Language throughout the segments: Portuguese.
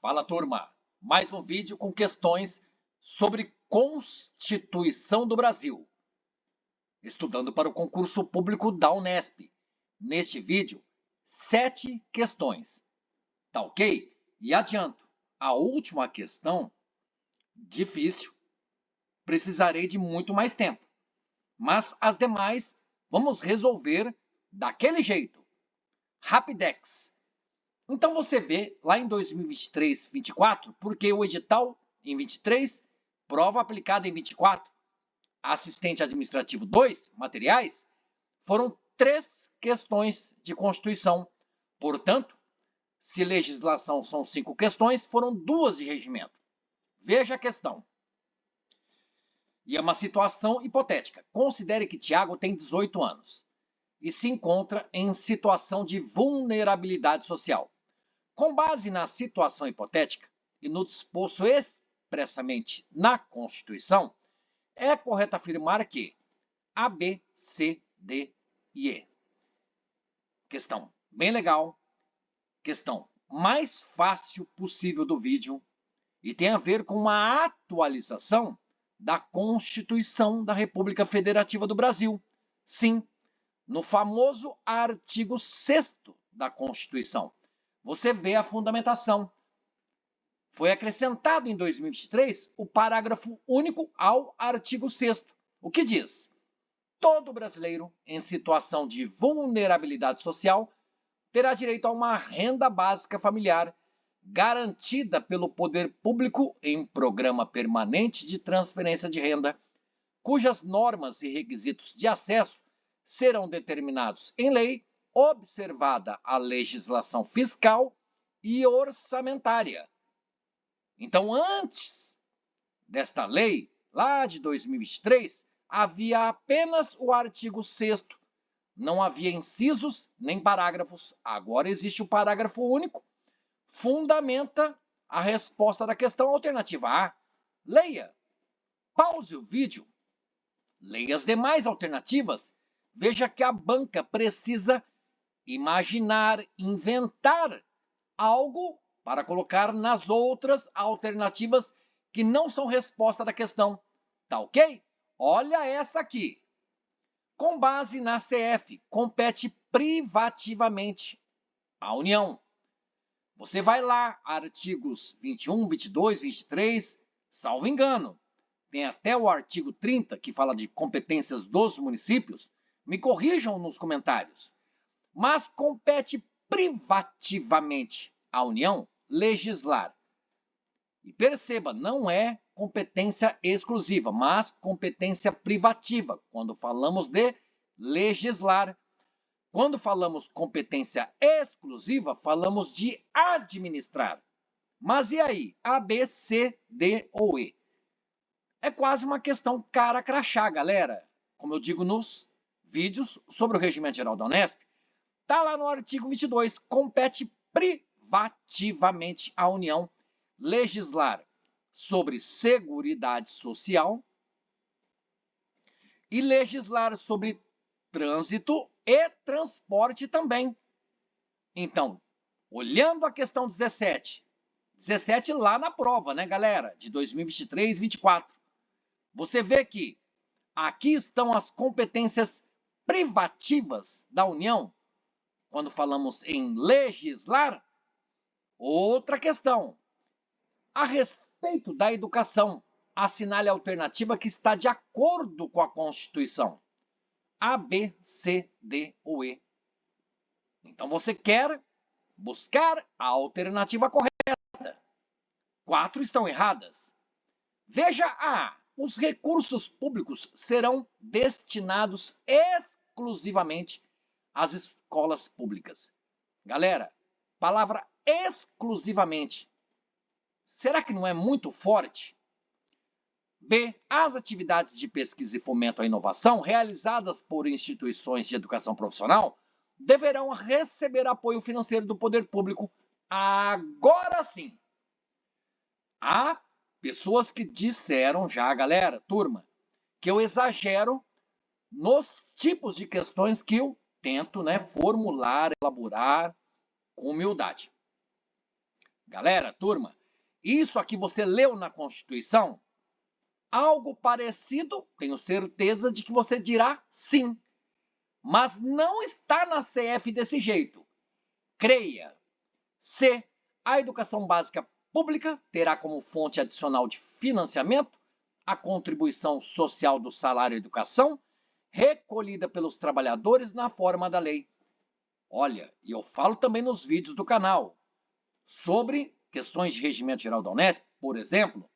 Fala, turma! Mais um vídeo com questões sobre Constituição do Brasil, estudando para o concurso público da Unesp. Neste vídeo, 7 questões. Tá ok? E adianto, a última questão, difícil, precisarei de muito mais tempo. Mas as demais, vamos resolver daquele jeito. Rapidex. Então você vê lá em 2023, 24, porque o edital em 23, prova aplicada em 24, assistente administrativo 2, materiais, foram 3 questões de Constituição. Portanto, se legislação são 5 questões, foram 2 de regimento. Veja a questão. E é uma situação hipotética. Considere que Tiago tem 18 anos e se encontra em situação de vulnerabilidade social. Com base na situação hipotética e no disposto expressamente na Constituição, é correto afirmar que A, B, C, D e E. Questão bem legal, questão mais fácil possível do vídeo e tem a ver com uma atualização da Constituição da República Federativa do Brasil. Sim, no famoso artigo 6º da Constituição. Você vê a fundamentação. Foi acrescentado em 2023 o parágrafo único ao artigo 6º, o que diz: todo brasileiro em situação de vulnerabilidade social terá direito a uma renda básica familiar garantida pelo poder público em programa permanente de transferência de renda, cujas normas e requisitos de acesso serão determinados em lei, observada a legislação fiscal e orçamentária. Então, antes desta lei, lá de 2023, havia apenas o artigo 6º. Não havia incisos nem parágrafos. Agora existe o parágrafo único. Fundamenta a resposta da questão alternativa A. Leia. Pause o vídeo. Leia as demais alternativas. Veja que a banca precisa imaginar, inventar algo para colocar nas outras alternativas que não são resposta da questão. Tá ok? Olha essa aqui. Com base na CF, compete privativamente à União. Você vai lá, artigos 21, 22, 23, salvo engano. Tem até o artigo 30, que fala de competências dos municípios. Me corrijam nos comentários. Mas compete privativamente à União legislar. E perceba, não é competência exclusiva, mas competência privativa, quando falamos de legislar. Quando falamos competência exclusiva, falamos de administrar. Mas e aí? A, B, C, D ou E? É quase uma questão cara crachá, galera. Como eu digo nos vídeos sobre o Regimento Geral da Unesp, está lá no artigo 22, compete privativamente à União legislar sobre Seguridade Social e legislar sobre trânsito e transporte também. Então, olhando a questão 17 lá na prova, né, galera, de 2023 e 24, você vê que aqui estão as competências privativas da União. Quando falamos em legislar, outra questão. A respeito da educação, assinale a alternativa que está de acordo com a Constituição. A, B, C, D ou E. Então você quer buscar a alternativa correta. 4 estão erradas. Veja A. Os recursos públicos serão destinados exclusivamente às escolas públicas. Galera, palavra exclusivamente. Será que não é muito forte? B. As atividades de pesquisa e fomento à inovação realizadas por instituições de educação profissional deverão receber apoio financeiro do poder público. Agora sim. Há pessoas que disseram já, galera, turma, que eu exagero nos tipos de questões que eu tento, formular, elaborar com humildade. Galera, turma, isso aqui você leu na Constituição? Algo parecido, tenho certeza de que você dirá sim. Mas não está na CF desse jeito. Creia. C. A educação básica pública terá como fonte adicional de financiamento a contribuição social do salário educação, recolhida pelos trabalhadores na forma da lei. Olha, e eu falo também nos vídeos do canal sobre questões de regimento geral da Unesp, por exemplo,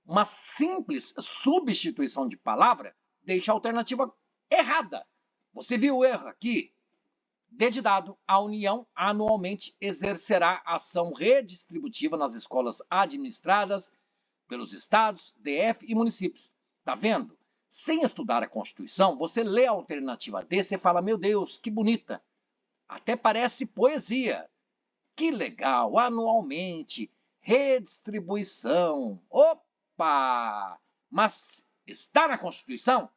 uma simples substituição de palavra deixa a alternativa errada. Você viu o erro aqui? Dedidado, a União anualmente exercerá ação redistributiva nas escolas administradas pelos estados, DF e municípios. Tá vendo? Sem estudar a Constituição, você lê a alternativa D e fala, meu Deus, que bonita. Até parece poesia. Que legal, anualmente, redistribuição. Opa! Mas está na Constituição?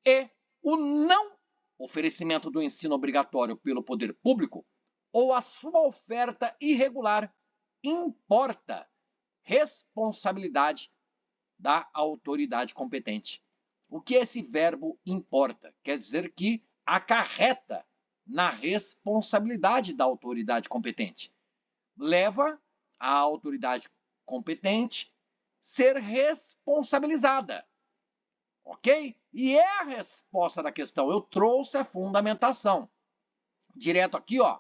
E o não oferecimento do ensino obrigatório pelo poder público ou a sua oferta irregular importa responsabilidade da autoridade competente. O que esse verbo importa? Quer dizer que acarreta na responsabilidade da autoridade competente. Leva a autoridade competente ser responsabilizada. Ok? E é a resposta da questão. Eu trouxe a fundamentação. Direto aqui, ó.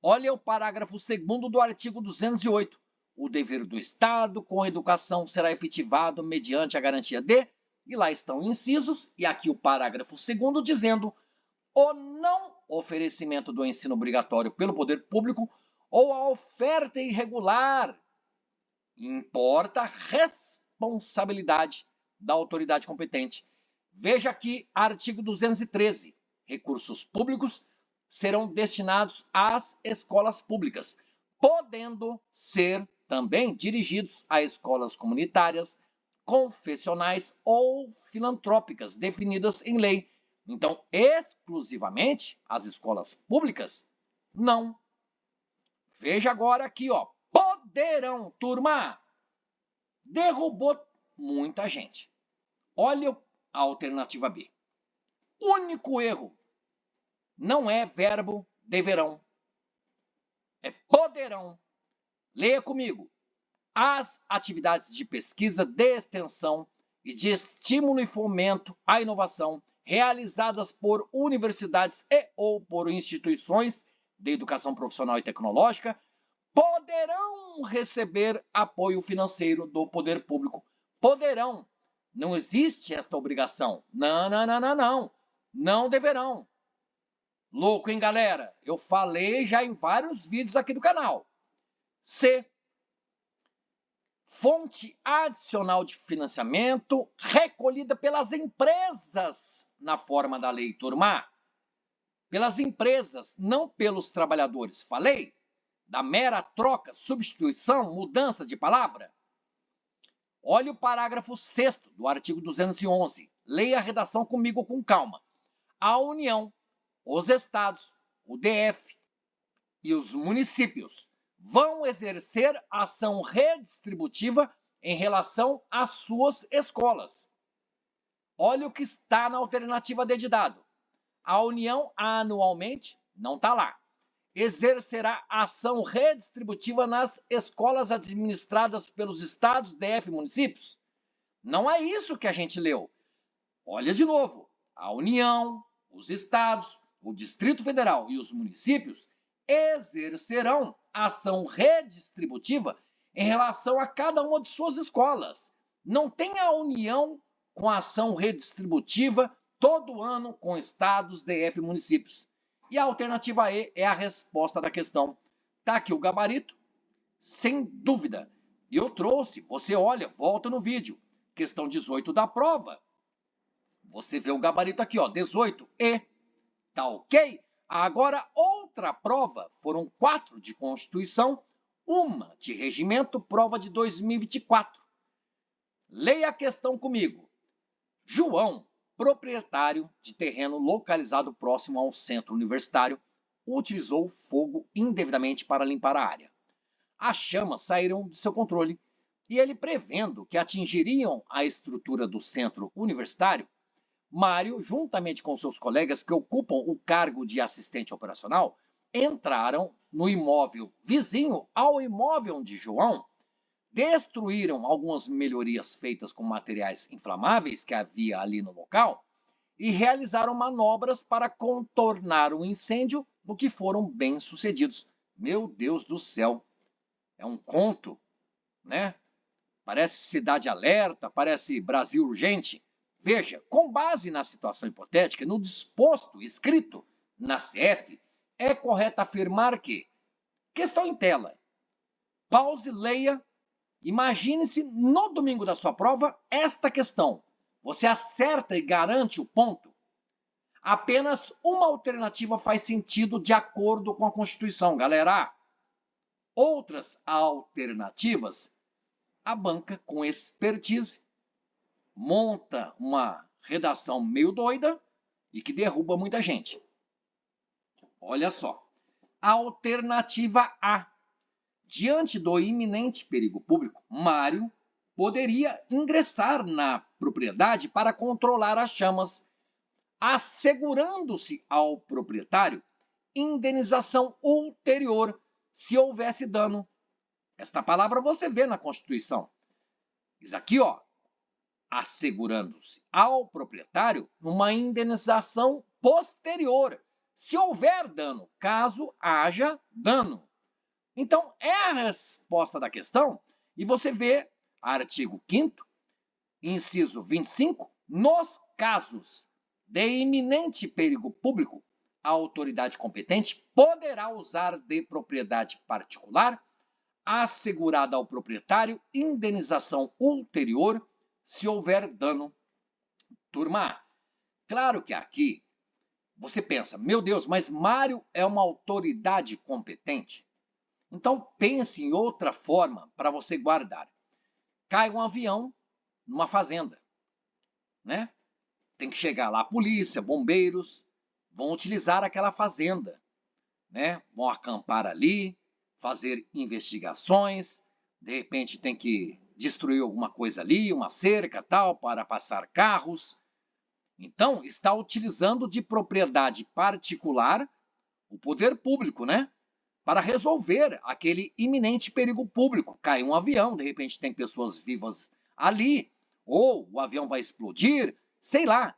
Olha o parágrafo 2º do artigo 208. O dever do Estado com a educação será efetivado mediante a garantia de... E lá estão incisos. E aqui o parágrafo 2º dizendo o não oferecimento do ensino obrigatório pelo poder público ou a oferta irregular importa a responsabilidade da autoridade competente. Veja aqui, artigo 213. Recursos públicos serão destinados às escolas públicas, podendo ser também dirigidos a escolas comunitárias, confessionais ou filantrópicas, definidas em lei. Então, exclusivamente as escolas públicas, não. Veja agora aqui, ó. Poderão, turma. Derrubou muita gente. Olha a alternativa B. Único erro. Não é verbo deverão. É poderão. Leia comigo. As atividades de pesquisa, de extensão e de estímulo e fomento à inovação realizadas por universidades e ou por instituições de educação profissional e tecnológica poderão receber apoio financeiro do poder público. Poderão. Não existe esta obrigação. Não, não, não, não, não. Não deverão. Louco, hein, galera? Eu falei já em vários vídeos aqui do canal. C. Fonte adicional de financiamento recolhida pelas empresas na forma da lei, turma. Pelas empresas, não pelos trabalhadores. Falei? Da mera troca, substituição, mudança de palavra. Olha o parágrafo 6º do artigo 211. Leia a redação comigo com calma. A União, os estados, o DF e os municípios vão exercer ação redistributiva em relação às suas escolas. Olha o que está na alternativa D de dado. A União anualmente, não está lá, exercerá ação redistributiva nas escolas administradas pelos estados, DF e municípios. Não é isso que a gente leu. Olha de novo. A União, os estados, o Distrito Federal e os municípios exercerão ação redistributiva em relação a cada uma de suas escolas. Não tem a União com ação redistributiva todo ano com estados, DF e municípios. E a alternativa E é a resposta da questão. Tá aqui o gabarito, sem dúvida. E eu trouxe, você olha, volta no vídeo. Questão 18 da prova. Você vê o gabarito aqui, ó, 18E. Tá ok? Agora, outra prova, foram 4 de Constituição, uma de Regimento, prova de 2024. Leia a questão comigo. João, proprietário de terreno localizado próximo a um centro universitário, utilizou fogo indevidamente para limpar a área. as chamas saíram de seu controle e ele, prevendo que atingiriam a estrutura do centro universitário, Mário, juntamente com seus colegas que ocupam o cargo de assistente operacional, entraram no imóvel vizinho ao imóvel de João, destruíram algumas melhorias feitas com materiais inflamáveis que havia ali no local e realizaram manobras para contornar o incêndio, no que foram bem-sucedidos. Meu Deus do céu, é um conto, né? Parece Cidade Alerta, parece Brasil Urgente. Veja, com base na situação hipotética, no disposto escrito na CF, é correto afirmar que, questão em tela, pause, leia, imagine-se no domingo da sua prova esta questão. Você acerta e garante o ponto? Apenas uma alternativa faz sentido de acordo com a Constituição, galera. Outras alternativas, a banca com expertise monta uma redação meio doida e que derruba muita gente. Olha só. Alternativa A. Diante do iminente perigo público, Mário poderia ingressar na propriedade para controlar as chamas, assegurando-se ao proprietário indenização ulterior se houvesse dano. Esta palavra você vê na Constituição. Diz aqui, ó, assegurando-se ao proprietário uma indenização posterior, se houver dano, caso haja dano. Então, é a resposta da questão, e você vê, artigo 5º, inciso 25, nos casos de iminente perigo público, a autoridade competente poderá usar de propriedade particular, assegurada ao proprietário, indenização ulterior, se houver dano. Turma, claro que aqui você pensa, meu Deus, mas Mário é uma autoridade competente? Então pense em outra forma para você guardar. Cai um avião numa fazenda, né? Tem que chegar lá a polícia, bombeiros, vão utilizar aquela fazenda, né? Vão acampar ali, fazer investigações, de repente tem que destruir alguma coisa ali, uma cerca, tal, para passar carros. Então, está utilizando de propriedade particular o poder público, né? Para resolver aquele iminente perigo público. Cai um avião, de repente tem pessoas vivas ali, ou o avião vai explodir, sei lá.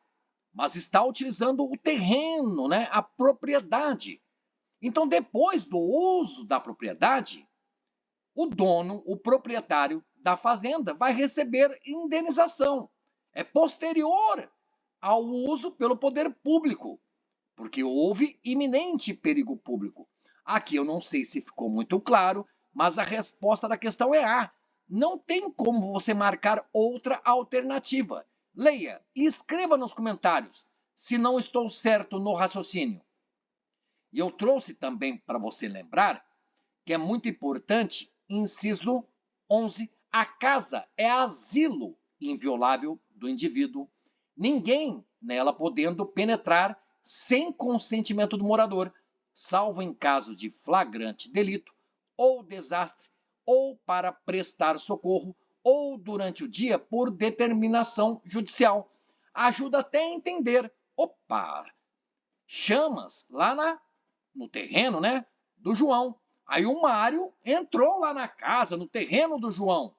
Mas está utilizando o terreno, né? A propriedade. Então, depois do uso da propriedade, o dono, o proprietário da fazenda, vai receber indenização. É posterior ao uso pelo poder público, porque houve iminente perigo público. Aqui eu não sei se ficou muito claro, mas a resposta da questão é A. Não tem como você marcar outra alternativa. Leia e escreva nos comentários se não estou certo no raciocínio. E eu trouxe também para você lembrar que é muito importante, inciso 11, a casa é asilo inviolável do indivíduo, ninguém nela podendo penetrar sem consentimento do morador, salvo em caso de flagrante delito ou desastre, ou para prestar socorro, ou durante o dia por determinação judicial. Ajuda até a entender, opa, chamas lá no terreno, né, do João. Aí o Mário entrou lá na casa, no terreno do João,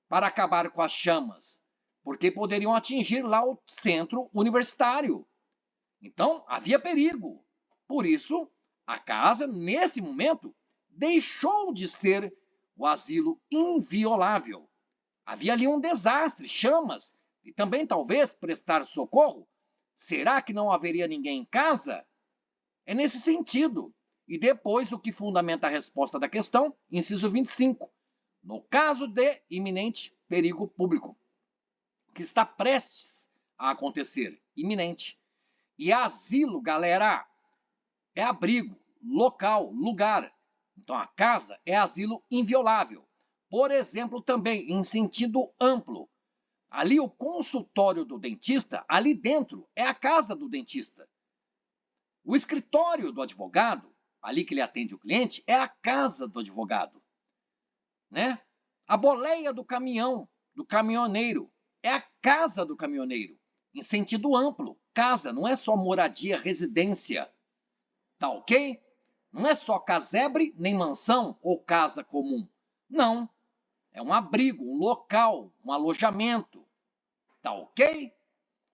para acabar com as chamas, porque poderiam atingir lá o centro universitário. Então, havia perigo. Por isso, a casa, nesse momento, deixou de ser o asilo inviolável. Havia ali um desastre, chamas, e também talvez prestar socorro. Será que não haveria ninguém em casa? É nesse sentido. E depois o que fundamenta a resposta da questão, inciso 25. No caso de iminente perigo público, que está prestes a acontecer, iminente. E asilo, galera, é abrigo, local, lugar. Então a casa é asilo inviolável. Por exemplo, também em sentido amplo, ali o consultório do dentista, ali dentro é a casa do dentista. O escritório do advogado, ali que ele atende o cliente, é a casa do advogado. né? A boleia do caminhão, do caminhoneiro, é a casa do caminhoneiro, em sentido amplo. Casa, não é só moradia, residência, tá ok? Não é só casebre, nem mansão ou casa comum. Não, é um abrigo, um local, um alojamento, tá ok?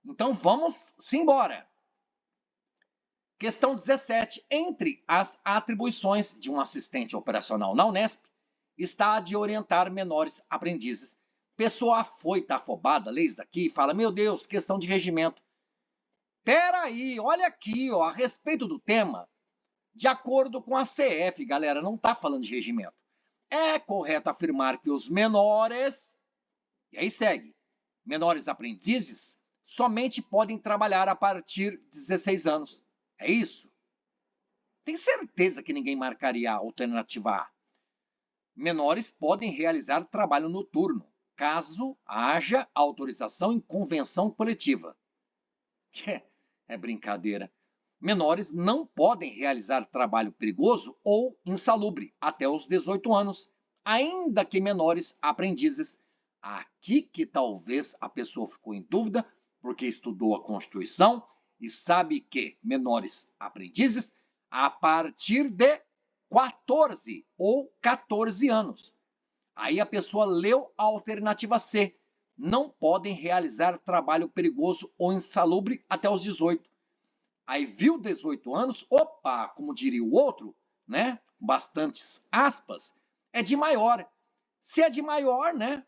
Então vamos embora. Questão 17. Entre as atribuições de um assistente operacional na Unesp, está a de orientar menores aprendizes. Pessoa afoita, afobada, lê isso daqui e fala, meu Deus, questão de regimento. Peraí, olha aqui, ó, a respeito do tema, de acordo com a CF, galera, não está falando de regimento. É correto afirmar que os menores, e aí segue, menores aprendizes, somente podem trabalhar a partir de 16 anos. É isso? Tem certeza que ninguém marcaria a alternativa A. Menores podem realizar trabalho noturno, caso haja autorização em convenção coletiva. É brincadeira. Menores não podem realizar trabalho perigoso ou insalubre até os 18 anos, ainda que menores aprendizes. Aqui que talvez a pessoa ficou em dúvida, porque estudou a Constituição e sabe que menores aprendizes a partir de 14 ou 14 anos. Aí a pessoa leu a alternativa C. Não podem realizar trabalho perigoso ou insalubre até os 18. Aí viu 18 anos, opa, como diria o outro, né? Bastantes aspas, é de maior. Se é de maior, né?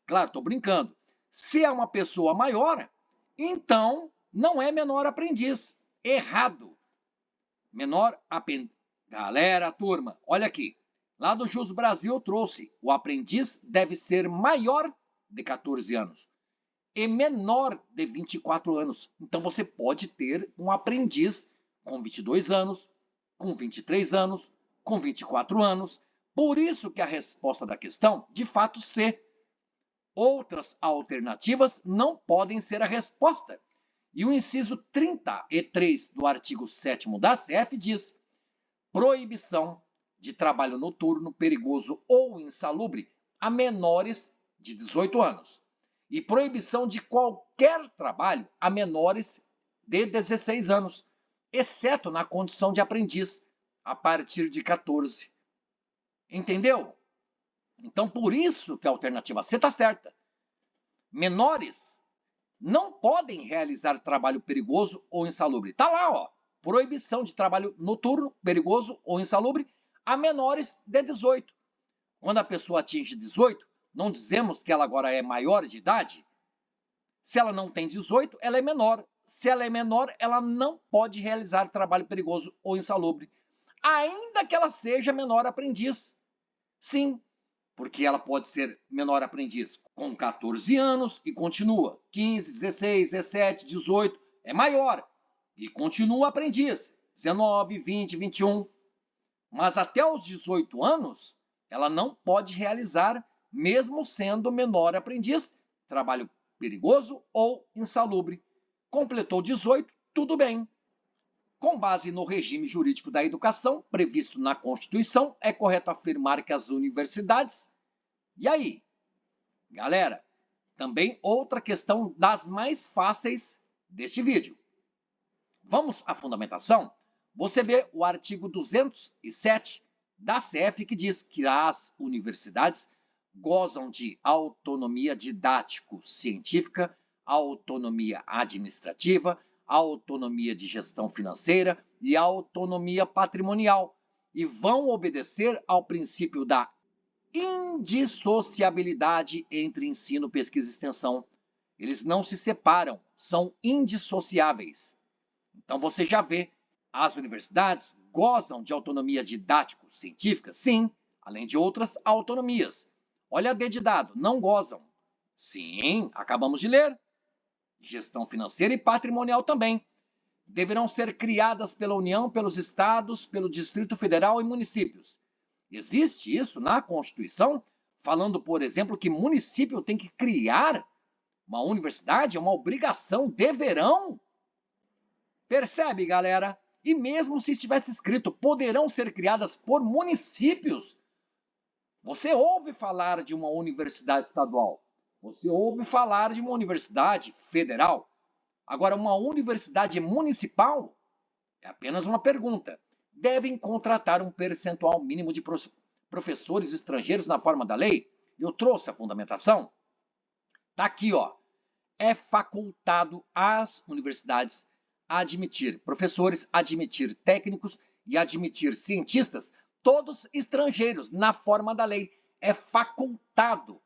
Claro, estou brincando. Se é uma pessoa maior, então não é menor aprendiz. Errado. Menor aprendiz. Galera, turma, olha aqui. Lá do Jus Brasil eu trouxe. O aprendiz deve ser maior de 14 anos e menor de 24 anos. Então você pode ter um aprendiz com 22 anos, com 23 anos, com 24 anos. Por isso que a resposta da questão, de fato, C. Outras alternativas não podem ser a resposta. E o inciso 33 do artigo 7º da CF diz: proibição de trabalho noturno, perigoso ou insalubre a menores de 18 anos. E proibição de qualquer trabalho a menores de 16 anos, exceto na condição de aprendiz, a partir de 14. Entendeu? Então, por isso que a alternativa C está certa. Menores não podem realizar trabalho perigoso ou insalubre. Está lá, ó. Proibição de trabalho noturno, perigoso ou insalubre a menores de 18. Quando a pessoa atinge 18, não dizemos que ela agora é maior de idade? Se ela não tem 18, ela é menor. Se ela é menor, ela não pode realizar trabalho perigoso ou insalubre, ainda que ela seja menor aprendiz. Sim, porque ela pode ser menor aprendiz com 14 anos e continua. 15, 16, 17, 18, é maior e continua aprendiz. 19, 20, 21. Mas até os 18 anos, ela não pode realizar, mesmo sendo menor aprendiz, trabalho perigoso ou insalubre. Completou 18, tudo bem. Com base no regime jurídico da educação previsto na Constituição, é correto afirmar que as universidades... E aí? Galera, também outra questão das mais fáceis deste vídeo. Vamos à fundamentação? Você vê o artigo 207 da CF que diz que as universidades gozam de autonomia didático-científica, autonomia administrativa, autonomia de gestão financeira e autonomia patrimonial, e vão obedecer ao princípio da indissociabilidade entre ensino, pesquisa e extensão. Eles não se separam, são indissociáveis. Então você já vê, as universidades gozam de autonomia didático-científica, sim, além de outras autonomias. Olha a D de dado, não gozam. Sim, acabamos de ler. Gestão financeira e patrimonial também. Deverão ser criadas pela União, pelos estados, pelo Distrito Federal e municípios. Existe isso na Constituição? Falando, por exemplo, que município tem que criar uma universidade, é uma obrigação, deverão. Percebe, galera? E mesmo se estivesse escrito, poderão ser criadas por municípios, Você ouve falar de uma universidade estadual, você ouve falar de uma universidade federal. Agora, uma universidade municipal é apenas uma pergunta. Devem contratar um percentual mínimo de professores estrangeiros na forma da lei? Eu trouxe a fundamentação. Está aqui, ó. É facultado às universidades admitir professores, admitir técnicos e admitir cientistas, todos estrangeiros, na forma da lei. É facultado.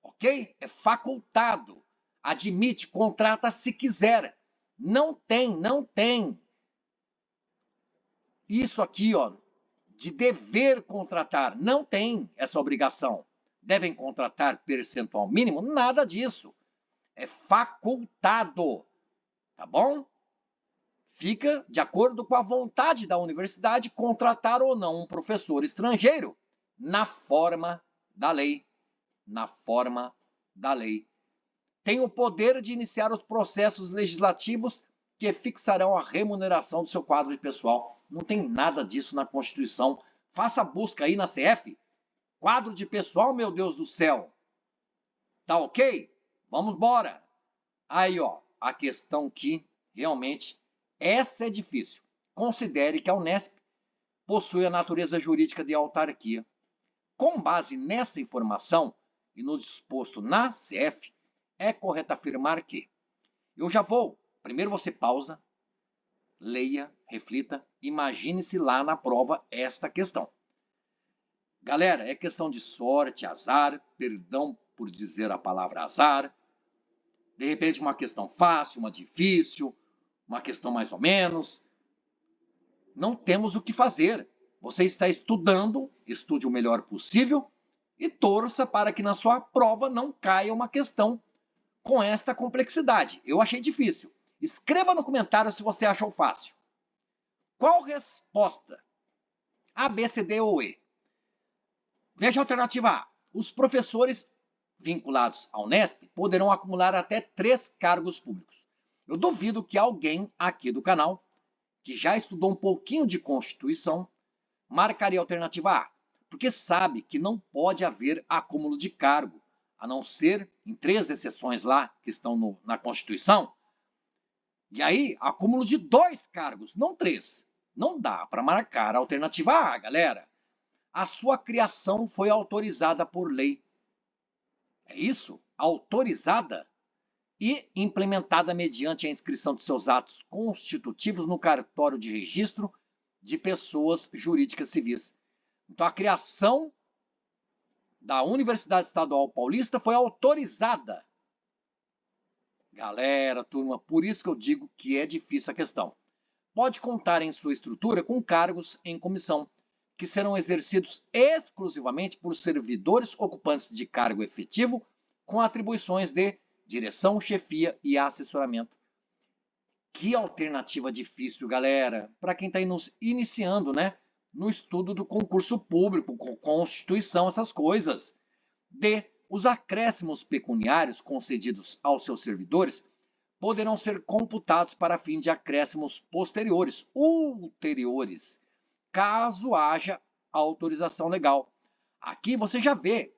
Ok? É facultado. Admite, contrata se quiser. Não tem. Isso aqui, ó, de dever contratar. Não tem essa obrigação. Devem contratar percentual mínimo? Nada disso. É facultado. Tá bom? Fica de acordo com a vontade da universidade contratar ou não um professor estrangeiro na forma da lei. Na forma da lei. Tem o poder de iniciar os processos legislativos que fixarão a remuneração do seu quadro de pessoal. Não tem nada disso na Constituição. Faça a busca aí na CF. Quadro de pessoal, meu Deus do céu. Tá ok? Vamos embora. Aí, ó, a questão que realmente essa é difícil. Considere que a Unesp possui a natureza jurídica de autarquia. Com base nessa informação e no disposto na CF, é correto afirmar que eu já vou. Primeiro você pausa, leia, reflita, imagine-se lá na prova esta questão. Galera, é questão de sorte, azar, perdão por dizer a palavra azar. De repente uma questão fácil, uma difícil, uma questão mais ou menos. Não temos o que fazer. Você está estudando, estude o melhor possível e torça para que na sua prova não caia uma questão com esta complexidade. Eu achei difícil. Escreva no comentário se você achou fácil. Qual resposta? A, B, C, D ou E? Veja a alternativa A. Os professores vinculados à Unesp poderão acumular até 3 cargos públicos. Eu duvido que alguém aqui do canal, que já estudou um pouquinho de Constituição, marcaria a alternativa A, porque sabe que não pode haver acúmulo de cargo, a não ser em 3 exceções lá que estão na Constituição. E aí, acúmulo de 2 cargos, não 3. Não dá para marcar a alternativa A, galera. A sua criação foi autorizada por lei. É isso? Autorizada e implementada mediante a inscrição de seus atos constitutivos no cartório de registro de pessoas jurídicas civis. Então, a criação da Universidade Estadual Paulista foi autorizada. Galera, turma, por isso que eu digo que é difícil a questão. Pode contar em sua estrutura com cargos em comissão, que serão exercidos exclusivamente por servidores ocupantes de cargo efetivo com atribuições de direção, chefia e assessoramento. Que alternativa difícil, galera, para quem está iniciando, né, no estudo do concurso público, com Constituição, essas coisas. D. Os acréscimos pecuniários concedidos aos seus servidores poderão ser computados para fim de acréscimos posteriores, ulteriores, caso haja autorização legal. Aqui você já vê,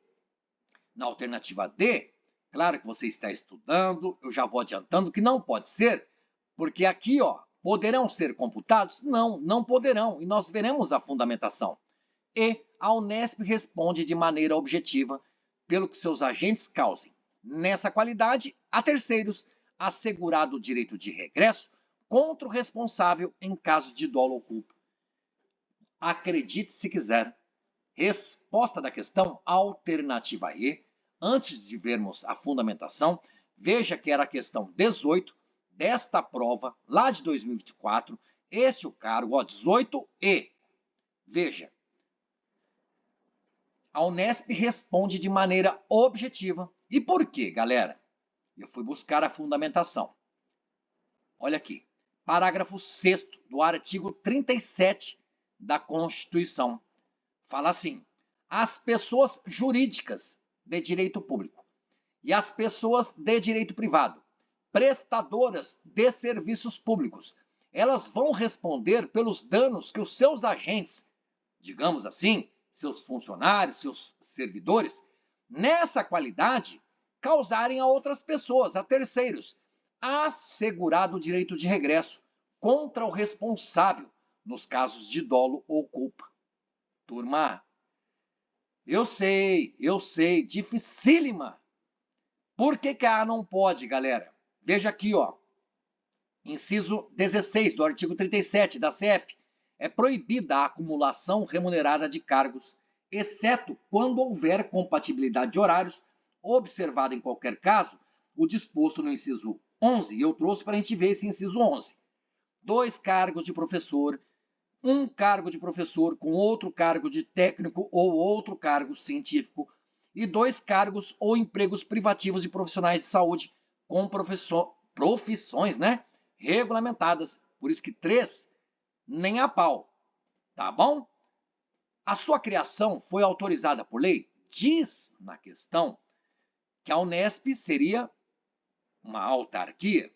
na alternativa D, claro que você está estudando, eu já vou adiantando que não pode ser, porque aqui, ó, poderão ser computados? Não, não poderão, e nós veremos a fundamentação. E a Unesp responde de maneira objetiva pelo que seus agentes causem. Nessa qualidade, a terceiros, assegurado o direito de regresso contra o responsável em caso de dolo ou culpa. Acredite se quiser. Resposta da questão, alternativa E. Antes de vermos a fundamentação, veja que era a questão 18 desta prova, lá de 2024. Este é o cargo, ó, 18E. Veja. A Unesp responde de maneira objetiva. E por quê, galera? Eu fui buscar a fundamentação. Olha aqui. Parágrafo 6º do artigo 37 da Constituição. Fala assim: as pessoas jurídicas de direito público e as pessoas de direito privado, prestadoras de serviços públicos, elas vão responder pelos danos que os seus agentes, digamos assim, seus funcionários, seus servidores, nessa qualidade, causarem a outras pessoas, a terceiros, assegurado o direito de regresso contra o responsável nos casos de dolo ou culpa. Turma, eu sei, dificílima. Por que que a A não pode, galera? Veja aqui, ó. Inciso 16 do artigo 37 da CF. É proibida a acumulação remunerada de cargos, exceto quando houver compatibilidade de horários, observado em qualquer caso o disposto no inciso 11. Eu trouxe para a gente ver esse inciso 11. 2 cargos de professor, 1 cargo de professor com outro cargo de técnico ou outro cargo científico e 2 cargos ou empregos privativos de profissionais de saúde com profissões, regulamentadas. Por isso que 3, nem a pau. Tá bom? A sua criação foi autorizada por lei? Diz na questão que a Unesp seria uma autarquia.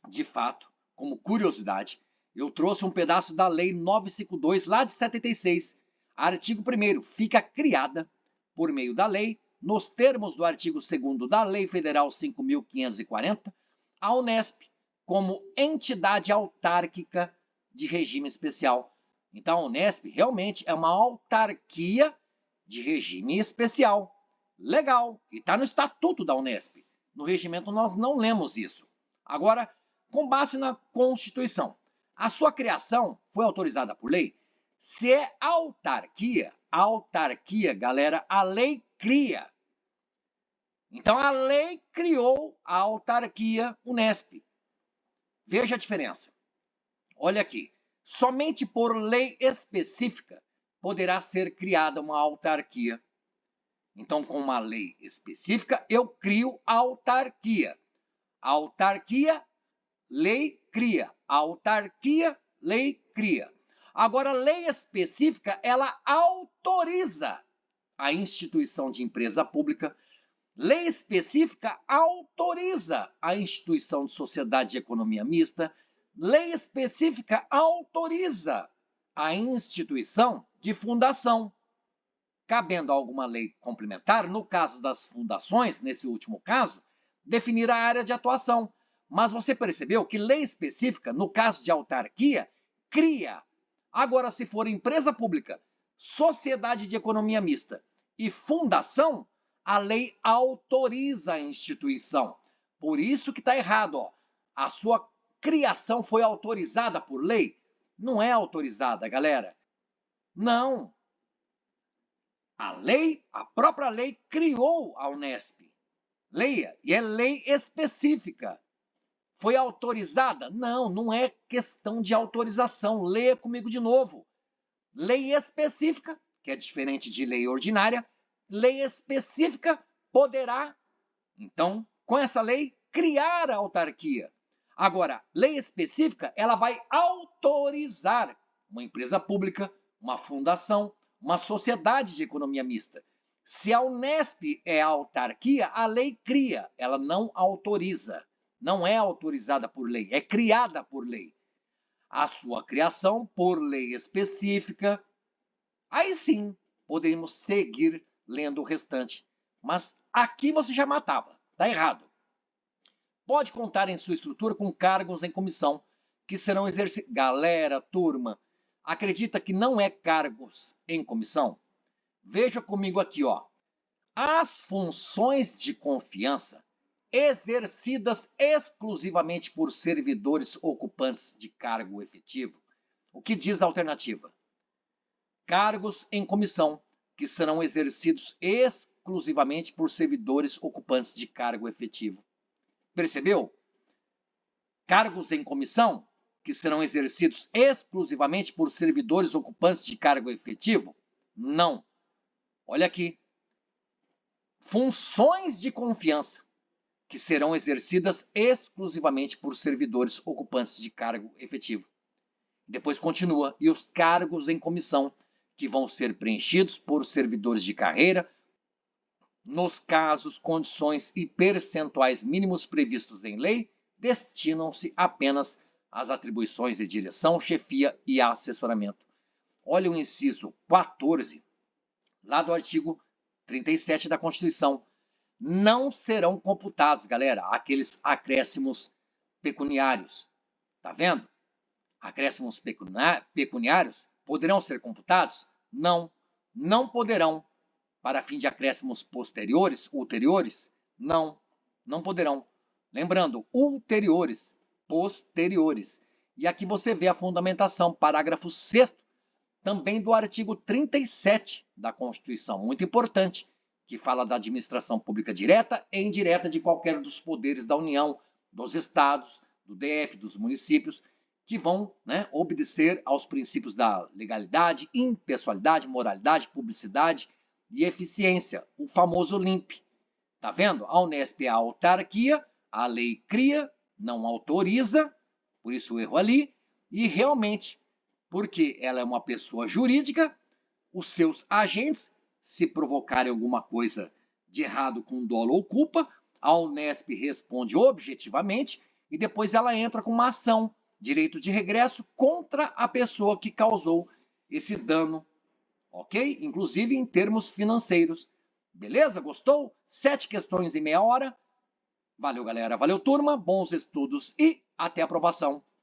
De fato, como curiosidade, eu trouxe um pedaço da Lei 952, lá de 76. Artigo 1º, fica criada, por meio da lei, nos termos do artigo 2º da Lei Federal 5.540, a Unesp como entidade autárquica de regime especial. Então, a Unesp realmente é uma autarquia de regime especial. Legal, e está no estatuto da Unesp. No regimento nós não lemos isso. Agora, com base na Constituição, a sua criação foi autorizada por lei? Se é autarquia, galera, a lei cria. Então, a lei criou a autarquia Unesp. Veja a diferença. Olha aqui. Somente por lei específica poderá ser criada uma autarquia. Então, com uma lei específica, eu crio a autarquia. Autarquia, lei cria. Autarquia, lei cria. Agora, a lei específica, ela autoriza a instituição de empresa pública. Lei específica autoriza a instituição de sociedade de economia mista. Lei específica autoriza a instituição de fundação. Cabendo alguma lei complementar, no caso das fundações, nesse último caso, definir a área de atuação. Mas você percebeu que lei específica, no caso de autarquia, cria. Agora, se for empresa pública, sociedade de economia mista e fundação, a lei autoriza a instituição. Por isso que está errado, ó. A sua criação foi autorizada por lei? Não é autorizada, galera. Não. A própria lei criou a Unesp. Leia, e é lei específica. Foi autorizada? Não, não é questão de autorização. Leia comigo de novo. Lei específica, que é diferente de lei ordinária, lei específica poderá, então, com essa lei, criar a autarquia. Agora, lei específica, ela vai autorizar uma empresa pública, uma fundação, uma sociedade de economia mista. Se a Unesp é a autarquia, a lei cria, ela não autoriza. Não é autorizada por lei, é criada por lei. A sua criação por lei específica, aí sim, poderíamos seguir lendo o restante. Mas aqui você já matava, está errado. Pode contar em sua estrutura com cargos em comissão, que serão exercidos. Galera, turma, acredita que não é cargos em comissão? Veja comigo aqui, ó. As funções de confiança exercidas exclusivamente por servidores ocupantes de cargo efetivo. O que diz a alternativa? Cargos em comissão, que serão exercidos exclusivamente por servidores ocupantes de cargo efetivo. Percebeu? Cargos em comissão, que serão exercidos exclusivamente por servidores ocupantes de cargo efetivo? Não. Olha aqui. Funções de confiança, que serão exercidas exclusivamente por servidores ocupantes de cargo efetivo. Depois continua. E os cargos em comissão, que vão ser preenchidos por servidores de carreira, nos casos, condições e percentuais mínimos previstos em lei, destinam-se apenas às atribuições de direção, chefia e assessoramento. Olha o inciso 14 lá do artigo 37 da Constituição. Não serão computados, galera, aqueles acréscimos pecuniários. Tá vendo? Acréscimos pecuniários poderão ser computados? Não, não poderão. Para fim de acréscimos posteriores, ulteriores? Não, não poderão. Lembrando, ulteriores, posteriores. E aqui você vê a fundamentação, parágrafo 6º, também do artigo 37 da Constituição, muito importante, que fala da administração pública direta e indireta de qualquer dos poderes da União, dos estados, do DF, dos municípios, que vão, né, obedecer aos princípios da legalidade, impessoalidade, moralidade, publicidade e eficiência, o famoso LIMP. Tá vendo? A Unesp é a autarquia, a lei cria, não autoriza, por isso o erro ali, e realmente, porque ela é uma pessoa jurídica, os seus agentes, se provocarem alguma coisa de errado com dolo ou culpa, a Unesp responde objetivamente e depois ela entra com uma ação, direito de regresso, contra a pessoa que causou esse dano, ok? Inclusive em termos financeiros. Beleza? Gostou? 7 questões em meia hora. Valeu, galera. Valeu, turma. Bons estudos e até a aprovação.